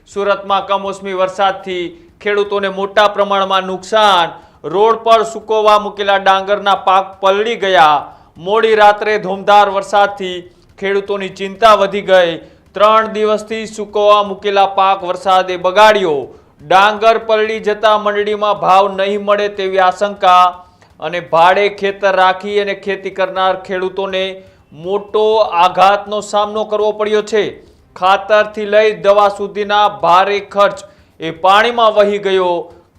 સુરતમાં કમોસમી વરસાદથી ખેડૂતોને મોટા પ્રમાણમાં નુકસાન। રોડ પર સુકવવા મૂકેલા ડાંગરના પાક પલળી ગયા। મોડી રાત્રે ધોમધાર વરસાદથી ખેડૂતોની ચિંતા વધી ગઈ। 3 દિવસથી સુકવવા મૂકેલા પાક વરસાદે બગાડ્યો। ડાંગર પલળી જતા મંડળીમાં ભાવ નહીં મળે તેવી આશંકા અને ભાડે ખેતર રાખી અને ખેતી કરનાર ખેડૂતોને મોટો આઘાતનો સામનો કરવો પડ્યો છે। ખાતરથી લઈ દવા સુધીના ભારે ખર્ચ એ પાણીમાં વહી ગયો।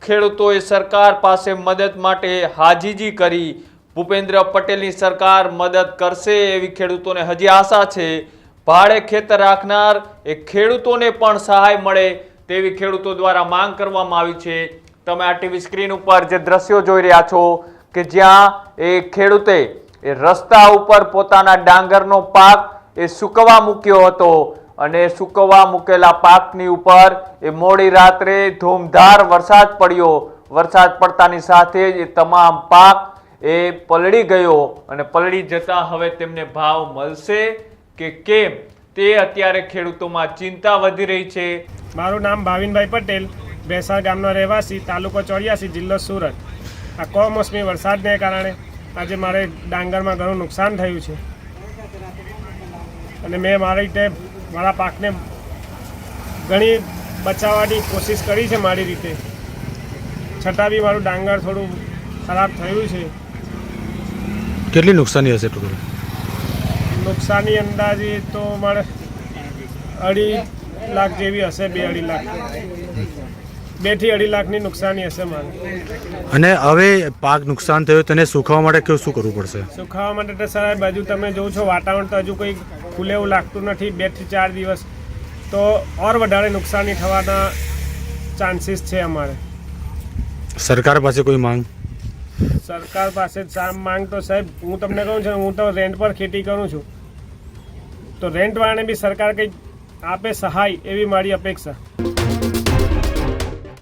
ખેડૂતોએ સરકાર પાસે મદદ માટે હાજીજી કરી। ભૂપેન્દ્ર પટેલની સરકાર મદદ કરશે એવી ખેડૂતોને હજી આશા છે। ભાડે ખેતર રાખનાર એ ખેડૂતોને પણ સહાય મળે તેવી ખેડૂતો દ્વારા માંગ કરવામાં આવી છે। તમે આ ટીવી સ્ક્રીન ઉપર જે દ્રશ્યો જોઈ રહ્યા છો કે જ્યાં એ ખેડૂતે એ રસ્તા ઉપર પોતાના ડાંગરનો પાક એ સૂકવવા મૂક્યો હતો અને સૂકવવા મૂકેલા પાકની ઉપર એ મોડી રાત્રે ધૂમધાર વરસાદ પડ્યો। વરસાદ પડતાની સાથે જ એ તમામ પાક એ પલળી ગયો અને પલળી જતા હવે તેમને ભાવ મળશે કે કેમ તે અત્યારે ખેડૂતોમાં ચિંતા વધી રહી છે। મારું નામ ભાવિનભાઈ પટેલ, ભેસાણ ગામનો રહેવાસી, તાલુકો 84, જિલ્લો સુરત। આ કમોસમી વરસાદને કારણે આજે મારે ડાંગરમાં ઘણું નુકસાન થયું છે અને મેં મારી રીતે મારા પાકને ઘણી બચાવવાની કોશિશ કરી છે મારી રીતે, છતાં બી મારું ડાંગર થોડું ખરાબ થયું છે। કેટલી નુકસાની હશે ટોટલ? નુકસાની અંદાજે તો મારે 2.5 લાખ જેવી હશે, 2-2.5 લાખ, 2 થી 2.5 લાખની નુકસાની હશે મારે। અને હવે પાક નુકસાન થયો તેને સુખાવા માટે શું કરવું પડશે? સુખાવા માટે તો સાહેબ હજુ તમે જોવો છો વાતાવરણ તો હજુ કોઈ ખુલે એવું લાગતું નથી। 2 થી 4 દિવસ તો ઓર વધારે નુકસાની થવાના ચાન્સીસ છે અમારે। સરકાર પાસે કોઈ માંગ? સરકાર પાસે માંગ તો સાહેબ હું તમને કહું છું, હું તો રેન્ટ પર ખેતી કરું છું, તો રેન્ટવાળાને બી સરકાર કંઈક આપે સહાય એવી મારી અપેક્ષા।